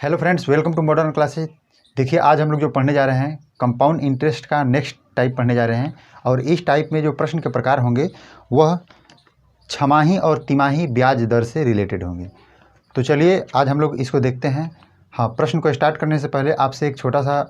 Hello friends, welcome to modern classes. देखिए, आज हम लोग जो पढ़ने जा रहे हैं कंपाउंड इंटरेस्ट का नेक्स्ट टाइप पढ़ने जा रहे हैं। और इस टाइप में जो प्रश्न के प्रकार होंगे वह छमाही और तिमाही ब्याज दर से रिलेटेड होंगे। तो चलिए आज हम लोग इसको देखते हैं। हाँ, प्रश्न को स्टार्ट करने से पहले आपसे एक छोटा सा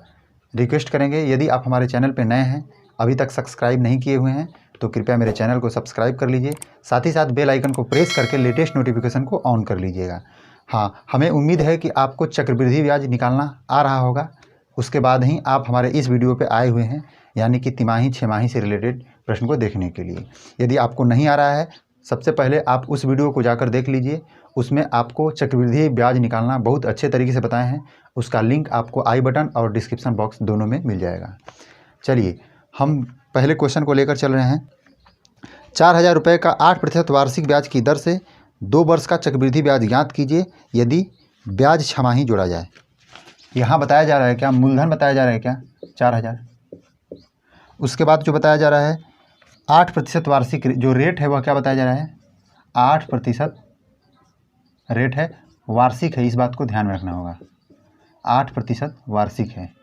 रिक्वेस्ट करेंगे। यदि आप हमारे चैनल पर नए हैं, अभी तक सब्सक्राइब नहीं किए हुए हैं, तो कृपया मेरे चैनल को सब्सक्राइब कर लीजिए। साथ ही साथ बेल आइकन को प्रेस करके लेटेस्ट नोटिफिकेशन को ऑन कर लीजिएगा। हाँ, हमें उम्मीद है कि आपको चक्रवृद्धि ब्याज निकालना आ रहा होगा। उसके बाद ही आप हमारे इस वीडियो पे आए हुए हैं, यानी कि तिमाही छमाही से रिलेटेड प्रश्न को देखने के लिए। यदि आपको नहीं आ रहा है, सबसे पहले आप उस वीडियो को जाकर देख लीजिए। उसमें आपको चक्रवृद्धि ब्याज निकालना बहुत अच्छे तरीके से बताए हैं। उसका लिंक आपको आई बटन और डिस्क्रिप्शन बॉक्स दोनों में मिल जाएगा। चलिए हम पहले क्वेश्चन को लेकर चल रहे हैं। 4,000 रुपये का 8% वार्षिक ब्याज की दर से 2 वर्ष का चक्रवृद्धि ब्याज ज्ञात कीजिए यदि ब्याज छमाही जोड़ा जाए। यहाँ बताया जा रहा है क्या, मूलधन बताया जा रहा है क्या, 4,000। उसके बाद जो बताया जा रहा है 8% वार्षिक जो रेट है वह क्या बताया जा रहा है, 8% रेट है, वार्षिक है। इस बात को ध्यान में रखना होगा, 8% वार्षिक है।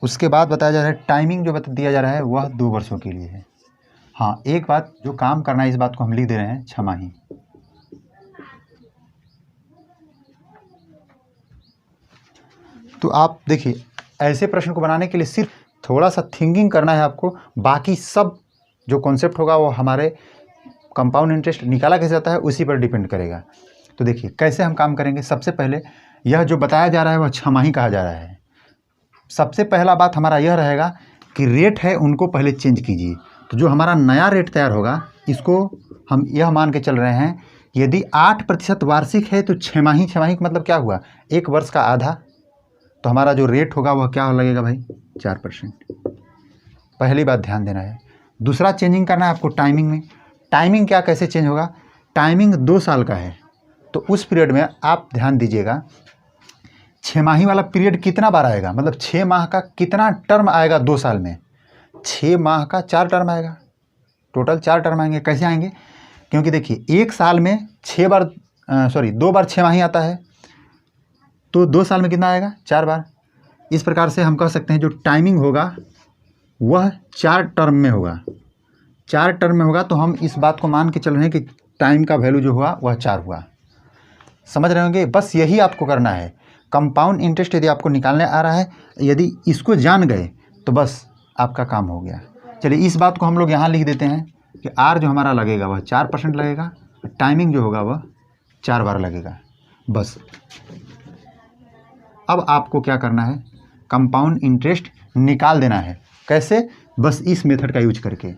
उसके बाद बताया जा रहा है टाइमिंग जो दिया जा रहा है वह 2 वर्षों के लिए है। हाँ, एक बात जो काम करना है, इस बात को हम लिख दे रहे हैं छमाही। तो आप देखिए, ऐसे प्रश्न को बनाने के लिए सिर्फ थोड़ा सा थिंकिंग करना है आपको। बाकी सब जो कॉन्सेप्ट होगा वो हमारे कंपाउंड इंटरेस्ट निकाला कैसे जाता है उसी पर डिपेंड करेगा। तो देखिए कैसे हम काम करेंगे। सबसे पहले यह जो बताया जा रहा है वह छमाही कहा जा रहा है। सबसे पहला बात हमारा यह रहेगा कि रेट है उनको पहले चेंज कीजिए। तो जो हमारा नया रेट तैयार होगा, इसको हम यह मान के चल रहे हैं यदि 8% वार्षिक है तो छमाही का मतलब क्या हुआ, 1 वर्ष का आधा। तो हमारा जो रेट होगा वह क्या लगेगा भाई, 4%। पहली बात ध्यान देना है। दूसरा चेंजिंग करना है आपको टाइमिंग में। टाइमिंग क्या कैसे चेंज होगा, टाइमिंग 2 साल का है तो उस पीरियड में आप ध्यान दीजिएगा, छमाही वाला पीरियड कितना बार आएगा, मतलब 6 माह का कितना टर्म आएगा 2 साल में। 6 माह का 4 टर्म आएगा, टोटल 4 टर्म आएंगे। कैसे आएंगे, क्योंकि देखिए 1 साल में 2 बार छमाही आता है, तो 2 साल में कितना आएगा, 4 बार। इस प्रकार से हम कह सकते हैं जो टाइमिंग होगा वह 4 टर्म में होगा। 4 टर्म में होगा तो हम इस बात को मान के चल रहे हैं कि टाइम का वैल्यू जो हुआ वह 4 हुआ। समझ रहे होंगे, बस यही आपको करना है। कंपाउंड इंटरेस्ट यदि आपको निकालने आ रहा है, यदि इसको जान गए तो बस आपका काम हो गया। चलिए इस बात को हम लोग यहाँ लिख देते हैं कि आर जो हमारा लगेगा वह 4% लगेगा, टाइमिंग जो होगा वह 4 बार लगेगा। बस अब आपको क्या करना है, कंपाउंड इंटरेस्ट निकाल देना है। कैसे, बस इस मेथड का यूज करके।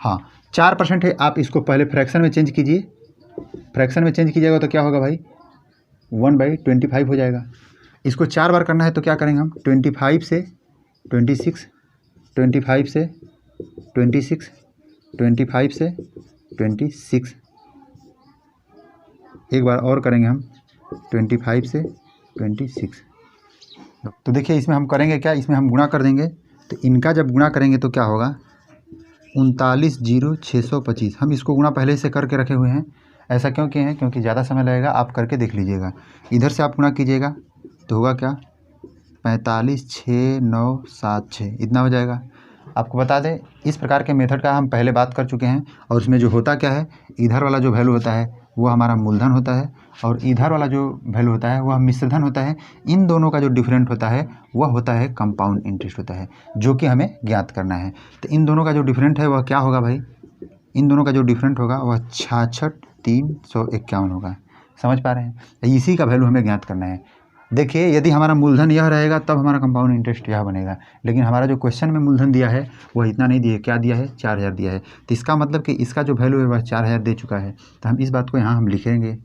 हाँ, 4% है, आप इसको पहले फ्रैक्शन में चेंज कीजिए। फ्रैक्शन में चेंज कीजिएगा तो क्या होगा भाई, 1/25 हो जाएगा। इसको 4 बार करना है तो क्या करेंगे हम, 25 से 26, 25 से 26, 25 से 26, एक बार और करेंगे हम 25 से 26। तो देखिए इसमें हम करेंगे क्या, इसमें हम गुणा कर देंगे। तो इनका जब गुणा करेंगे तो क्या होगा, 39,0625। हम इसको गुणा पहले से करके रखे हुए हैं। ऐसा क्यों किए हैं, क्योंकि ज़्यादा समय लगेगा, आप करके देख लीजिएगा। इधर से आप गुणा कीजिएगा तो होगा क्या, 45,6,9,7,6 इतना हो जाएगा। आपको बता दें इस प्रकार के मेथड का हम पहले बात कर चुके हैं। और उसमें जो होता क्या है, इधर वाला जो वैल्यू होता है वो हमारा मूलधन होता है और इधर वाला जो वैल्यू होता है वह मिश्रधन होता है। इन दोनों का जो डिफरेंट होता है वह होता है कंपाउंड इंटरेस्ट होता है, जो कि हमें ज्ञात करना है। तो इन दोनों का जो डिफरेंट है वह क्या होगा भाई, इन दोनों का जो डिफरेंट होगा वह 66,351 होगा। समझ पा रहे हैं, इसी का वैल्यू हमें ज्ञात करना है। देखिए यदि हमारा मूलधन यह रहेगा तब हमारा कंपाउंड इंटरेस्ट यह बनेगा, लेकिन हमारा जो क्वेश्चन में मूलधन दिया है वह इतना नहीं दिया, क्या दिया है, 4,000 दिया है। तो इसका मतलब कि इसका जो वैल्यू है वह 4,000 दे चुका है। तो हम इस बात को यहाँ हम लिखेंगे,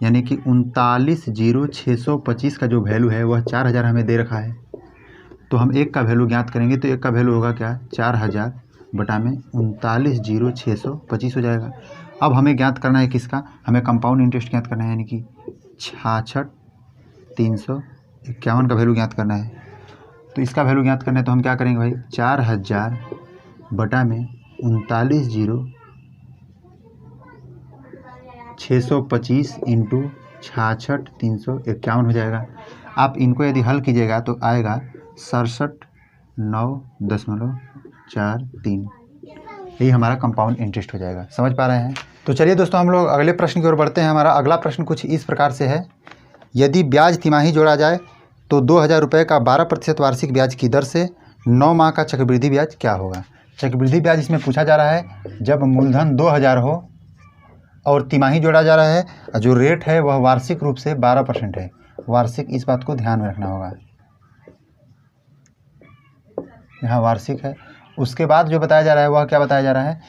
यानी कि 39,0625 का जो वैल्यू है वह 4,000 हमें दे रखा है। तो हम एक का वैल्यू ज्ञात करेंगे तो एक का वैल्यू होगा क्या, 4,000 बटा में 39,0625 हो जाएगा। अब हमें ज्ञात करना है किसका, हमें कंपाउंड इंटरेस्ट ज्ञात करना है, यानी कि 66,351 का वैल्यू ज्ञात करना है। तो इसका वैल्यू ज्ञात करना है तो हम क्या करेंगे भाई, 4,000 बटा में 39,0625 इंटू 66,351 हो जाएगा। आप इनको यदि हल कीजिएगा तो आएगा 67,9.43। यही हमारा कंपाउंड इंटरेस्ट हो जाएगा। समझ पा रहे हैं? तो चलिए दोस्तों, हम लोग अगले प्रश्न की ओर बढ़ते हैं। हमारा अगला प्रश्न कुछ इस प्रकार से है। यदि ब्याज तिमाही जोड़ा जाए तो 2,000 रुपये का 12% वार्षिक ब्याज की दर से 9 माह का चक्रवृद्धि ब्याज क्या होगा? चक्रवृद्धि ब्याज इसमें पूछा जा रहा है जब मूलधन 2,000 हो और तिमाही जोड़ा जा रहा है, जो रेट है वह वार्षिक रूप से 12% है। वार्षिक, इस बात को ध्यान में रखना होगा। यहाँ वार्षिक है। उसके बाद जो बताया जा रहा है वह क्या बताया जा रहा है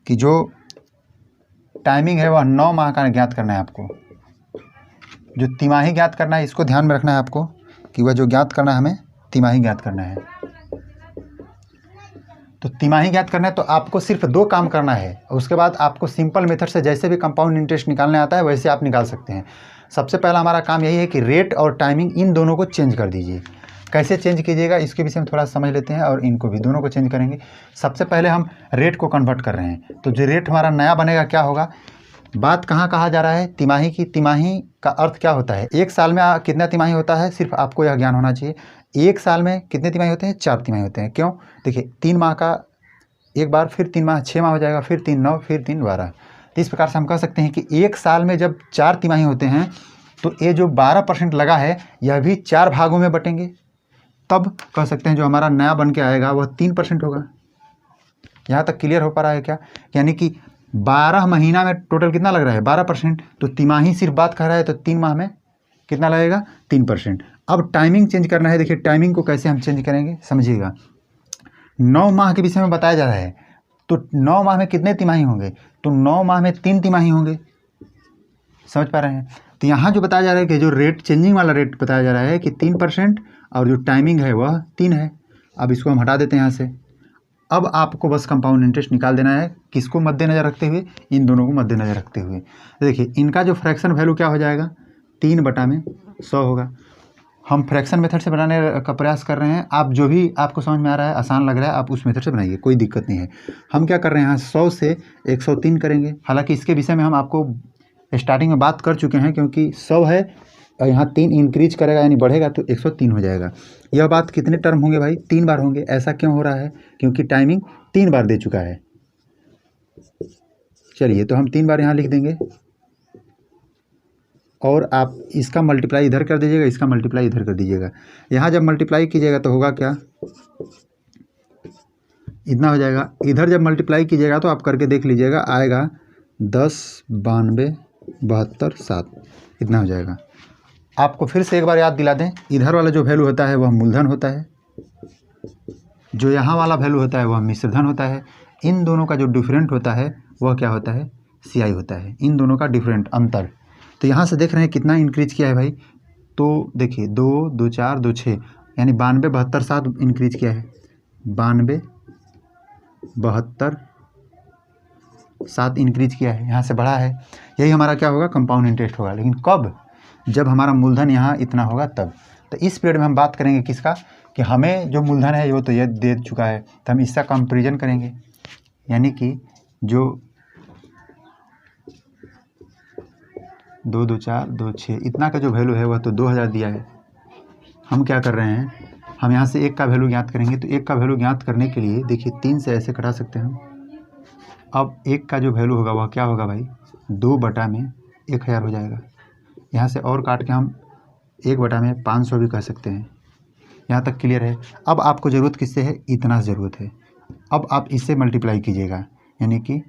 कि जो टाइमिंग है वह 9 माह का ज्ञात करना है आपको। जो तिमाही ज्ञात करना है, इसको ध्यान में रखना है आपको कि वह जो ज्ञात करना है हमें तिमाही ज्ञात करना है। तो तिमाही ज्ञात करना है तो आपको सिर्फ 2 काम करना है। उसके बाद आपको सिंपल मेथड से जैसे भी कंपाउंड इंटरेस्ट निकालने आता है वैसे आप निकाल सकते हैं। सबसे पहला हमारा काम यही है कि रेट और टाइमिंग इन दोनों को चेंज कर दीजिए। कैसे चेंज कीजिएगा इसके विषय में थोड़ा समझ लेते हैं और इनको भी दोनों को चेंज करेंगे। सबसे पहले हम रेट को कन्वर्ट कर रहे हैं। तो जो रेट हमारा नया बनेगा क्या होगा? बात कहाँ कहा जा रहा है? तिमाही की। तिमाही का अर्थ क्या होता है? एक साल में कितना तिमाही होता है, सिर्फ आपको यह ज्ञान होना चाहिए। एक साल में कितने तिमाही होते हैं? 4 तिमाही होते हैं। क्यों? देखिए, 3 माह का एक बार, फिर 3 माह 6 माह हो जाएगा, फिर 3 9, फिर 3 12। तो इस प्रकार से हम कह सकते हैं कि एक साल में जब 4 तिमाही होते हैं तो ये जो 12% लगा है यह भी 4 भागों में बटेंगे। तब कह सकते हैं जो हमारा नया बन के आएगा वह 3% होगा। यहाँ तक क्लियर हो पा रहा है क्या? यानी कि 12 महीना में टोटल कितना लग रहा है? 12%। तो तिमाही सिर्फ बात कर रहा है तो 3 माह में कितना लगेगा? 3%। अब टाइमिंग चेंज करना है। देखिए टाइमिंग को कैसे हम चेंज करेंगे, समझिएगा। 9 माह के विषय में बताया जा रहा है तो 9 माह में कितने तिमाही होंगे? तो 9 माह में 3 तिमाही होंगे। समझ पा रहे हैं? तो यहाँ जो बताया जा रहा है कि जो रेट चेंजिंग वाला रेट बताया जा रहा है कि 3% और जो टाइमिंग है वह 3 है। अब इसको हम हटा देते हैं यहाँ से। अब आपको बस कंपाउंड इंटरेस्ट निकाल देना है। किसको मद्देनज़र रखते हुए? इन दोनों को मद्देनज़र रखते हुए। देखिए इनका जो फ्रैक्शन वैल्यू क्या हो जाएगा? 3/100 होगा। हम फ्रैक्शन मेथड से बनाने का प्रयास कर रहे हैं। आप जो भी आपको समझ में आ रहा है, आसान लग रहा है, आप उस मेथड से बनाइए, कोई दिक्कत नहीं है। हम क्या कर रहे हैं यहाँ 100 से 103 करेंगे। हालांकि इसके विषय में हम आपको स्टार्टिंग में बात कर चुके हैं, क्योंकि 100 है और यहाँ 3 इंक्रीज करेगा यानी बढ़ेगा तो 103 हो जाएगा। यह बात कितने टर्म होंगे भाई? 3 बार होंगे। ऐसा क्यों हो रहा है? क्योंकि टाइमिंग 3 बार दे चुका है। चलिए तो हम 3 बार यहाँ लिख देंगे और आप इसका मल्टीप्लाई इधर कर दीजिएगा, इसका मल्टीप्लाई इधर कर दीजिएगा। यहाँ जब मल्टीप्लाई कीजिएगा तो होगा क्या? इतना हो जाएगा। इधर जब मल्टीप्लाई कीजिएगा तो आप करके देख लीजिएगा, आएगा 10, 92, 72, 7, इतना हो जाएगा। आपको फिर से एक बार याद दिला दें, इधर वाला जो वैल्यू होता है वह मूलधन होता है, जो यहाँ वाला वैल्यू होता है वह मिश्रधन होता है। इन दोनों का जो डिफरेंट होता है वह क्या होता है? CI होता है। इन दोनों का डिफरेंट, अंतर। तो यहाँ से देख रहे हैं कितना इंक्रीज किया है भाई? तो देखिए 2, 2, 4, 2, 6 यानी 92, 72, 7 इंक्रीज किया है। 92, 72, 7 इंक्रीज किया है, यहाँ से बढ़ा है। यही हमारा क्या होगा? कंपाउंड इंटरेस्ट होगा। लेकिन कब? जब हमारा मूलधन यहाँ इतना होगा तब। तो इस पीरियड में हम बात करेंगे किसका? कि हमें जो मूलधन है वो तो ये दे चुका है, तो हम इसका कंपेरिजन करेंगे। यानी कि जो 2, 2, 4, 2, 6 इतना का जो वैल्यू है वह तो 2000 दिया है। हम क्या कर रहे हैं? हम यहाँ से 1 का वैल्यू ज्ञात करेंगे। तो 1 का वैल्यू ज्ञात करने के लिए देखिए 3 से ऐसे घटा सकते हैं हम। अब 1 का जो वैल्यू होगा वह क्या होगा भाई? 2/1000 हो जाएगा। यहाँ से और काट के हम 1/500 भी कह सकते हैं। यहाँ तक क्लियर है? अब आपको ज़रूरत किससे है? इतना ज़रूरत है। अब आप इससे मल्टीप्लाई कीजिएगा, यानी कि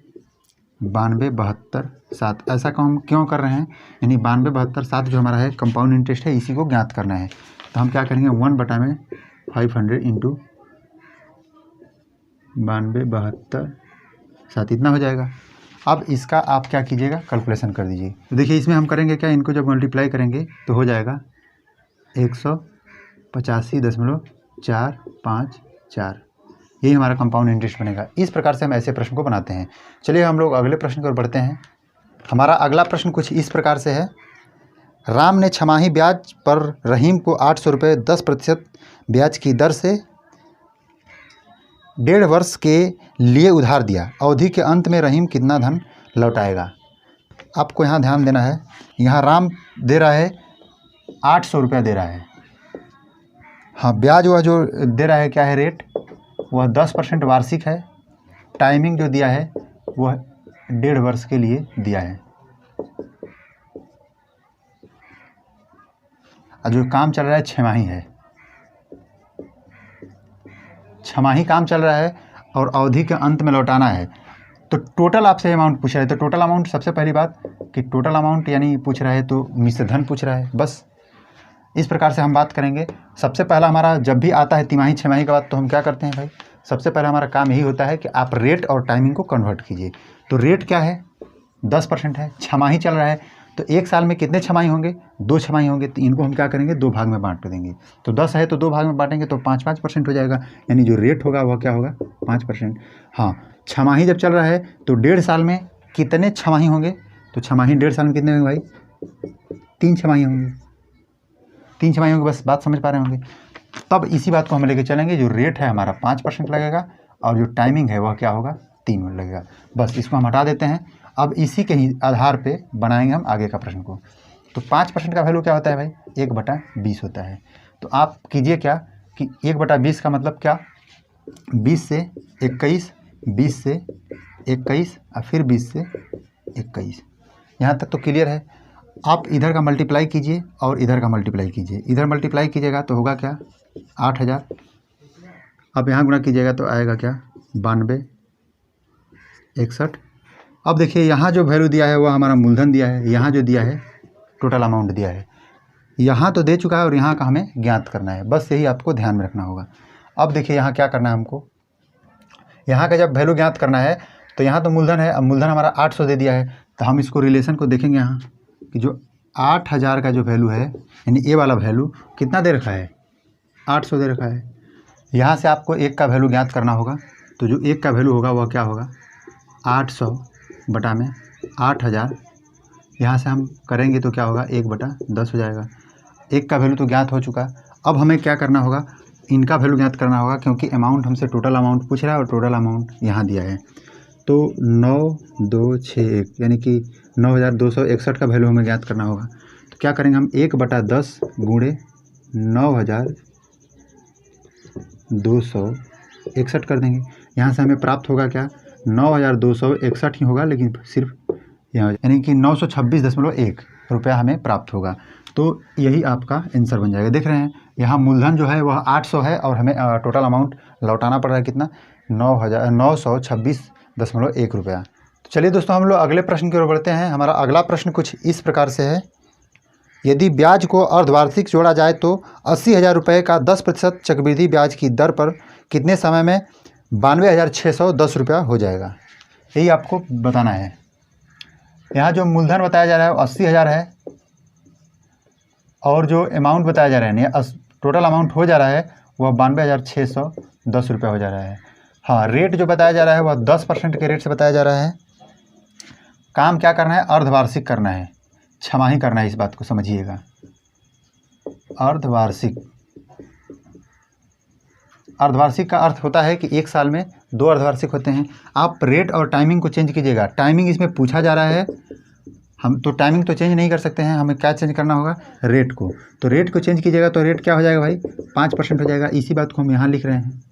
92, 72, 7। ऐसा काम क्यों कर रहे हैं? यानी 92, 72, 7 जो हमारा है कंपाउंड इंटरेस्ट है, इसी को ज्ञात करना है। तो हम क्या करेंगे? 1/500 इंटू 92, 72, 7 इतना हो जाएगा। अब इसका आप क्या कीजिएगा? कैलकुलेशन कर दीजिए। तो देखिए इसमें हम करेंगे क्या? इनको जब मल्टीप्लाई करेंगे तो हो जाएगा 185.454। यही हमारा कंपाउंड इंटरेस्ट बनेगा। इस प्रकार से हम ऐसे प्रश्न को बनाते हैं। चलिए हम लोग अगले प्रश्न की ओर बढ़ते हैं। हमारा अगला प्रश्न कुछ इस प्रकार से है। राम ने छमाही ब्याज पर रहीम को 800 रुपये 10% ब्याज की दर से 1.5 वर्ष के लिए उधार दिया। अवधि के अंत में रहीम कितना धन लौटाएगा? आपको यहाँ ध्यान देना है, यहाँ राम दे रहा है 800 रुपया दे रहा है। हाँ, ब्याज वह जो दे रहा है क्या है रेट, वह 10% वार्षिक है। टाइमिंग जो दिया है वह 1.5 वर्ष के लिए दिया है। और जो काम चल रहा है 6 माही है, 6 माही काम चल रहा है और अवधि के अंत में लौटाना है। तो टोटल आपसे अमाउंट पूछ रहा है, तो टोटल अमाउंट सबसे पहली बात कि टोटल अमाउंट यानी पूछ रहा है तो मिश्र धन पूछ रहा है। बस इस प्रकार से हम बात करेंगे। सबसे पहला हमारा जब भी आता है तिमाही 6 माही के बाद, तो हम क्या करते हैं भाई, सबसे पहला हमारा काम यही होता है कि आप रेट और टाइमिंग को कन्वर्ट कीजिए। तो रेट क्या है, 10% है, 6 माही चल रहा है, तो एक साल में कितने 6 माही होंगे, 2 6 माही होंगे। तो इनको हम क्या करेंगे, 2 भाग में बांट देंगे। तो 10 है तो 2 भाग में बांटेंगे तो 5-5% हो जाएगा, यानी जो रेट होगा वह क्या होगा, 5%। हाँ, 6 माही जब चल रहा है तो 1.5 साल में कितने 6 माही होंगे, तो 6 माही 1.5 साल में कितने होंगे भाई, 3 6 माही होंगे, 3 6 माही होंगे। बस बात समझ पा रहे होंगे। तब इसी बात को हम लेके चलेंगे, जो रेट है हमारा 5% लगेगा और जो टाइमिंग है वह क्या होगा, 3 मिनट लगेगा। बस इसको हम हटा देते हैं। अब इसी के ही आधार पे बनाएंगे हम आगे का प्रश्न को। तो 5% का वैल्यू क्या होता है भाई, 1/20 होता है। तो आप कीजिए क्या कि 1/20 का मतलब क्या, 20 से 21, 20 से 21 और फिर 20 से 21। यहाँ तक तो क्लियर है। आप इधर का मल्टीप्लाई कीजिए और इधर का मल्टीप्लाई कीजिए। इधर मल्टीप्लाई कीजिएगा तो होगा क्या, 8000। अब यहाँ गुणा कीजिएगा तो आएगा क्या, 92 61। अब देखिए यहाँ जो वैल्यू दिया है वह हमारा मूलधन दिया है, यहाँ जो दिया है टोटल अमाउंट दिया है। यहाँ तो दे चुका है और यहाँ का हमें ज्ञात करना है। बस यही आपको ध्यान में रखना होगा। अब देखिए यहाँ क्या करना है हमको, यहाँ का जब वैल्यू ज्ञात करना है तो यहाँ तो मूलधन है, अब मूलधन हमारा 800 दे दिया है। तो हम इसको रिलेशन को देखेंगे यहाँ कि जो 8000 का जो वैल्यू है, यानी ये वाला वैल्यू कितना दे रखा है, 800 दे रखा है। यहाँ से आपको 1 का वैल्यू ज्ञात करना होगा। तो जो 1 का वैल्यू होगा वह क्या होगा, 800 बटा में 8000। यहाँ से हम करेंगे तो क्या होगा, 1/10 हो जाएगा। 1 का वैल्यू तो ज्ञात हो चुका। अब हमें क्या करना होगा, इनका वैल्यू ज्ञात करना होगा, क्योंकि अमाउंट हमसे टोटल अमाउंट पूछ रहा है और टोटल अमाउंट यहाँ दिया है। तो 9261 यानी कि 9261 का वैल्यू हमें ज्ञात करना होगा। तो क्या करेंगे हम, 1/10 गुणे 9261 कर देंगे। यहाँ से हमें प्राप्त होगा क्या, 9261 ही होगा, लेकिन सिर्फ यहाँ यानी कि 926.1 रुपया हमें प्राप्त होगा। तो यही आपका आंसर बन जाएगा। देख रहे हैं यहाँ मूलधन जो है वह 800 है और हमें टोटल अमाउंट लौटाना पड़ रहा है कितना, 926.1 रुपया। तो चलिए दोस्तों हम लोग अगले प्रश्न की ओर बढ़ते हैं। हमारा अगला प्रश्न कुछ इस प्रकार से है, यदि ब्याज को अर्धवार्षिक जोड़ा जाए तो 80,000 रुपये का 10% चक्रवृद्धि ब्याज की दर पर कितने समय में 92,610 रुपया हो जाएगा। यही आपको बताना है। यहाँ जो मूलधन बताया जा रहा है वो 80,000 है और जो अमाउंट बताया जा रहा है यानी टोटल अमाउंट हो जा रहा है वह 92,610 रुपया हो जा रहा है। हाँ, रेट जो बताया जा रहा है वह 10% के रेट से बताया जा रहा है। काम क्या करना है, अर्धवार्षिक करना है, 6 माही करना है। इस बात को समझिएगा, अर्धवार्षिक। अर्धवार्षिक का अर्थ होता है कि एक साल में 2 अर्धवार्षिक होते हैं। आप रेट और टाइमिंग को चेंज कीजिएगा। टाइमिंग इसमें पूछा जा रहा है, हम तो टाइमिंग तो चेंज नहीं कर सकते हैं, हमें क्या चेंज करना होगा, रेट को। तो रेट को चेंज कीजिएगा तो रेट क्या हो जाएगा भाई, 5% हो जाएगा। इसी बात को हम यहाँ लिख रहे हैं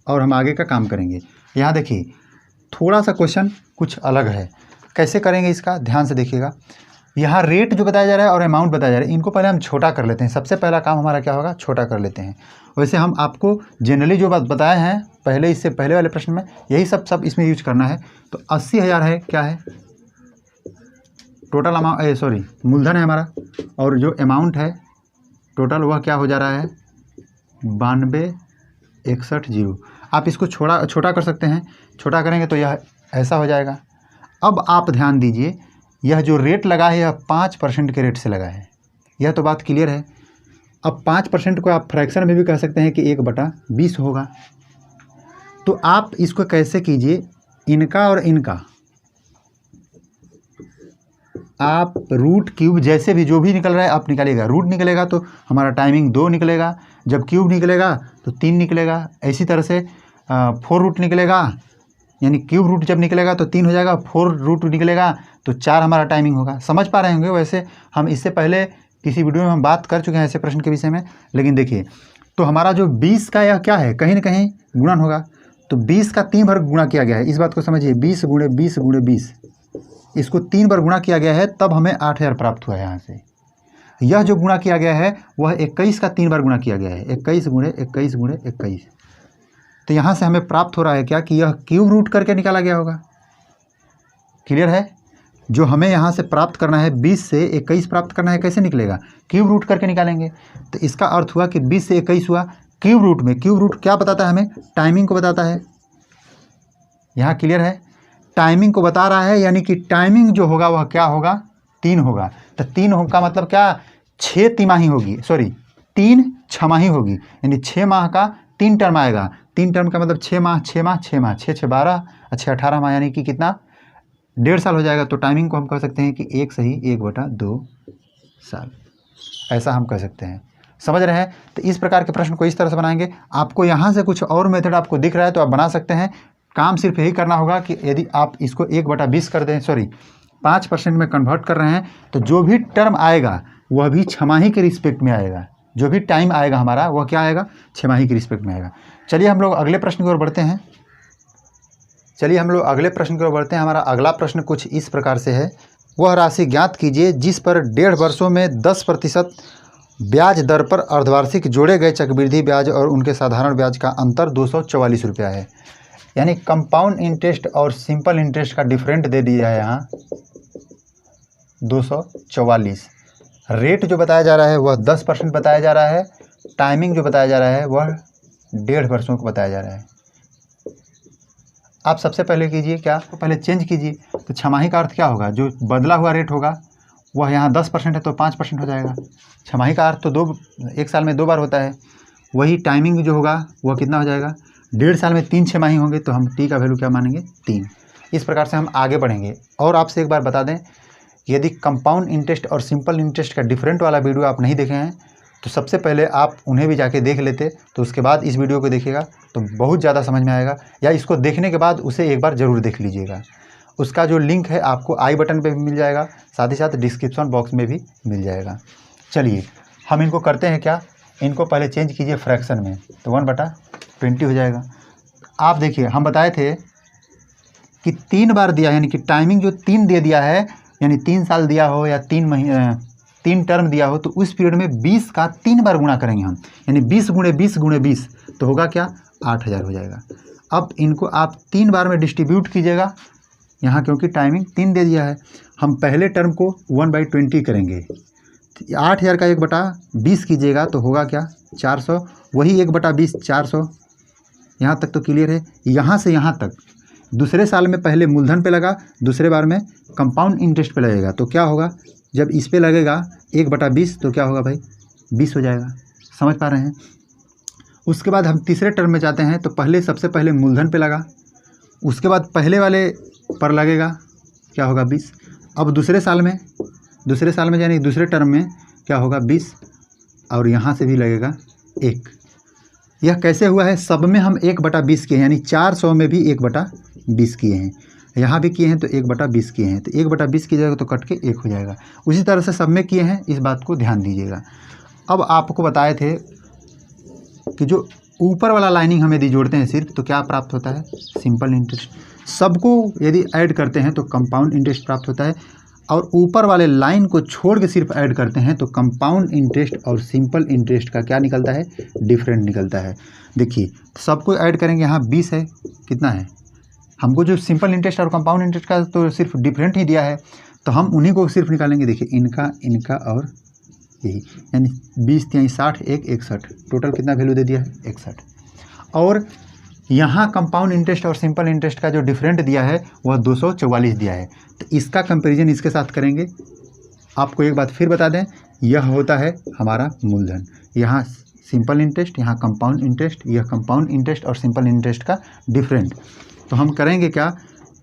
और हम आगे का काम करेंगे। यहाँ देखिए थोड़ा सा क्वेश्चन कुछ अलग है, कैसे करेंगे इसका ध्यान से देखिएगा। यहाँ रेट जो बताया जा रहा है और अमाउंट बताया जा रहा है, इनको पहले हम छोटा कर लेते हैं। सबसे पहला काम हमारा क्या होगा, छोटा कर लेते हैं। वैसे हम आपको जनरली जो बात बताए हैं पहले, इससे पहले वाले प्रश्न में, यही सब इसमें यूज करना है। तो 80,000 है, क्या है टोटल अमाउंट, सॉरी मूलधन है हमारा, और जो अमाउंट है टोटल वह क्या हो जा रहा है, 92,160। आप इसको छोटा कर सकते हैं। छोटा करेंगे तो यह ऐसा हो जाएगा। अब आप ध्यान दीजिए, यह जो रेट लगा है यह 5% के रेट से लगा है। यह तो बात क्लियर है। अब 5% को आप फ्रैक्शन में भी कह सकते हैं कि 1/20 होगा। तो आप इसको कैसे कीजिए, इनका और इनका आप रूट क्यूब जैसे भी जो भी निकल रहा है आप निकालिएगा। रूट निकलेगा तो हमारा टाइमिंग 2 निकलेगा, जब क्यूब निकलेगा तो 3 निकलेगा। इसी तरह से 4 रूट निकलेगा यानी क्यूब रूट जब निकलेगा तो 3 हो जाएगा, 4 रूट निकलेगा तो 4 हमारा टाइमिंग होगा। समझ पा रहे होंगे। वैसे हम इससे पहले किसी वीडियो में हम बात कर चुके हैं ऐसे प्रश्न के विषय में, लेकिन देखिए तो हमारा जो 20 का यह क्या है, कहीं ना कहीं गुणन होगा, तो 20 का 3 बार गुणा किया गया है। इस बात को समझिए, 20 गुणे 20 गुणे 20, इसको 3 बार गुणा किया गया है, तब हमें 8000 प्राप्त हुआ है। यहाँ से यह जो गुणा किया गया है वह 21 का 3 बार गुणा किया गया है, 21 गुणे 21 गुणे 21। तो यहाँ से हमें प्राप्त हो रहा है क्या कि यह क्यूब रूट करके निकाला गया होगा। क्लियर है। जो हमें यहाँ से प्राप्त करना है 20 से 21 प्राप्त करना है, कैसे निकलेगा, क्यूब रूट करके निकालेंगे। तो इसका अर्थ हुआ कि 20 से 21 हुआ क्यूब रूट में। क्यूब रूट क्या बताता है हमें, टाइमिंग को बताता है। यहाँ क्लियर है, टाइमिंग को बता रहा है, यानी कि टाइमिंग जो होगा वह क्या होगा, 3 होगा। तो 3 का मतलब क्या, 6 तिमाही होगी, सॉरी 3 छमाही होगी, यानी 6 माह का 3 टर्म आएगा। 3 टर्म का मतलब 6 माह 6 माह 6 माह 6 6 12 अच्छे 18 माह, यानी कि कितना, 1.5 साल हो जाएगा। तो टाइमिंग को हम कह सकते हैं कि 1 सही 1/2 साल, ऐसा हम कह सकते हैं। समझ रहे हैं। तो इस प्रकार के प्रश्न को इस तरह से बनाएंगे। आपको यहाँ से कुछ और मेथड आपको दिख रहा है तो आप बना सकते हैं। काम सिर्फ यही करना होगा कि यदि आप इसको 1/20 कर दें, सॉरी 5% में कन्वर्ट कर रहे हैं, तो जो भी टर्म आएगा वह भी छमाही के रिस्पेक्ट में आएगा। जो भी टाइम आएगा हमारा वह क्या आएगा, छमाही के रिस्पेक्ट में आएगा। चलिए हम लोग अगले प्रश्न की ओर बढ़ते हैं। हमारा अगला प्रश्न कुछ इस प्रकार से है। वह राशि ज्ञात कीजिए जिस पर 1.5 वर्षों में 10% ब्याज दर पर अर्धवार्षिक जोड़े गए चक्रवृद्धि ब्याज और उनके साधारण ब्याज का अंतर 244 रुपया है। यानी कंपाउंड इंटरेस्ट और सिंपल इंटरेस्ट का डिफरेंट दे दिया है यहाँ 244। रेट जो बताया जा रहा है वह 10% बताया जा रहा है। टाइमिंग जो बताया जा रहा है वह 1.5 वर्षों को बताया जा रहा है। आप सबसे पहले कीजिए क्या, तो पहले चेंज कीजिए। तो छमाही का अर्थ क्या होगा, जो बदला हुआ रेट होगा वह यहाँ 10% है तो 5% हो जाएगा। छमाही का अर्थ तो 1 साल में 2 बार होता है। वही टाइमिंग जो होगा वह कितना हो जाएगा, 1.5 साल में 3 छमाही होंगे, तो हम टी का वैल्यू क्या मानेंगे, 3। इस प्रकार से हम आगे बढ़ेंगे। और आपसे एक बार बता दें, यदि कंपाउंड इंटरेस्ट और सिंपल इंटरेस्ट का डिफरेंट वाला वीडियो आप नहीं देखे हैं तो सबसे पहले आप उन्हें भी जाके देख लेते, तो उसके बाद इस वीडियो को देखिएगा तो बहुत ज़्यादा समझ में आएगा। या इसको देखने के बाद उसे एक बार ज़रूर देख लीजिएगा। उसका जो लिंक है आपको आई बटन पे भी मिल जाएगा, साथ ही साथ डिस्क्रिप्शन बॉक्स में भी मिल जाएगा। चलिए हम इनको करते हैं क्या, इनको पहले चेंज कीजिए फ्रैक्शन में, तो 1/20 हो जाएगा। आप देखिए हम बताए थे कि 3 बार दिया, यानी कि टाइमिंग जो 3 दे दिया है, यानी 3 साल दिया हो या 3 टर्म दिया हो, तो उस पीरियड में 20 का 3 बार गुणा करेंगे हम, यानी 20 गुणे 20 गुणे 20, तो होगा क्या, 8000 हो जाएगा। अब इनको आप 3 बार में डिस्ट्रीब्यूट कीजिएगा यहाँ, क्योंकि टाइमिंग 3 दे दिया है। हम पहले टर्म को 1/20 करेंगे। 8000 का 1/20 कीजिएगा तो होगा क्या, 400। वही 1/20 400। यहाँ तक तो क्लियर है। यहाँ से यहाँ तक दूसरे साल में पहले मूलधन पे लगा, दूसरे बार में कंपाउंड इंटरेस्ट पे लगेगा, तो क्या होगा, जब इस पे लगेगा 1/20 तो क्या होगा भाई, 20 हो जाएगा। समझ पा रहे हैं। उसके बाद हम तीसरे टर्म में जाते हैं, तो पहले सबसे पहले मूलधन पे लगा, उसके बाद पहले वाले पर लगेगा, क्या होगा, 20। अब दूसरे साल में यानी दूसरे टर्म में क्या होगा, 20, और यहाँ से भी लगेगा 1। यह कैसे हुआ है, सब में हम 1/20 किए हैं, यानी 400 में भी 1/20 किए हैं, यहाँ भी किए हैं तो 1/20 किए हैं, तो 1/20 कीजिएगा तो कट के 1 हो जाएगा। उसी तरह से सब में किए हैं, इस बात को ध्यान दीजिएगा। अब आपको बताए थे कि जो ऊपर वाला लाइनिंग हम यदि जोड़ते हैं सिर्फ, तो क्या प्राप्त होता है, सिंपल इंटरेस्ट। सबको यदि ऐड करते हैं तो कंपाउंड इंटरेस्ट प्राप्त होता है, और ऊपर वाले लाइन को छोड़ के सिर्फ ऐड करते हैं तो कंपाउंड इंटरेस्ट और सिंपल इंटरेस्ट का क्या निकलता है, डिफरेंट निकलता है। देखिए सबको ऐड करेंगे, यहाँ 20 है, कितना है, हमको जो सिंपल इंटरेस्ट और कंपाउंड इंटरेस्ट का तो सिर्फ डिफरेंट ही दिया है, तो हम उन्हीं को सिर्फ निकालेंगे। देखिए इनका और यही, यानी 20 × 60 1 61, टोटल कितना वैल्यू दे दिया है, 61। और यहाँ कंपाउंड इंटरेस्ट और सिंपल इंटरेस्ट का जो डिफरेंट दिया है वह 244 दिया है, तो इसका कंपैरिजन इसके साथ करेंगे। आपको एक बात फिर बता दें, यह होता है हमारा मूलधन, यहाँ सिंपल इंटरेस्ट, यहाँ कंपाउंड इंटरेस्ट, यह कंपाउंड इंटरेस्ट और सिंपल इंटरेस्ट का डिफरेंट। तो हम करेंगे क्या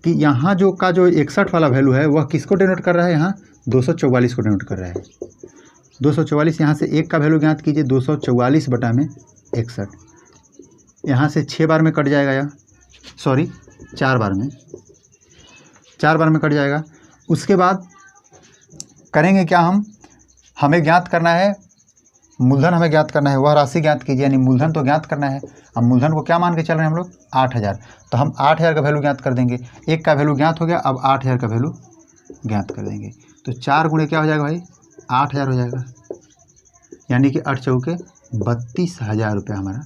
कि यहाँ जो 61 वाला वैल्यू है वह किसको डिनोट कर रहा है, यहाँ 244 को डिनोट कर रहा है। 244, यहाँ से 1 का वैल्यू ज्ञात कीजिए, 244/61, यहाँ से 6 बार में कट जाएगा, या सॉरी 4 बार में, 4 बार में कट जाएगा। उसके बाद करेंगे क्या, हमें ज्ञात करना है मूलधन, हमें ज्ञात करना है, वह राशि ज्ञात कीजिए, यानी मूलधन तो ज्ञात करना है। अब मूलधन को क्या मान के चल रहे हैं हम लोग, 8000, तो हम 8000 का वैल्यू ज्ञात कर देंगे। एक का वैल्यू ज्ञात हो गया, अब 8000 का वैल्यू ज्ञात कर देंगे। तो 4 गुणे क्या हो जाएगा भाई, 8000 हो जाएगा, यानी कि 8 चौके 32,000 रुपये हमारा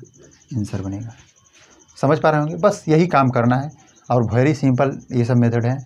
आंसर बनेगा। समझ पा रहे होंगे, बस यही काम करना है और वेरी सिंपल ये सब मेथड है।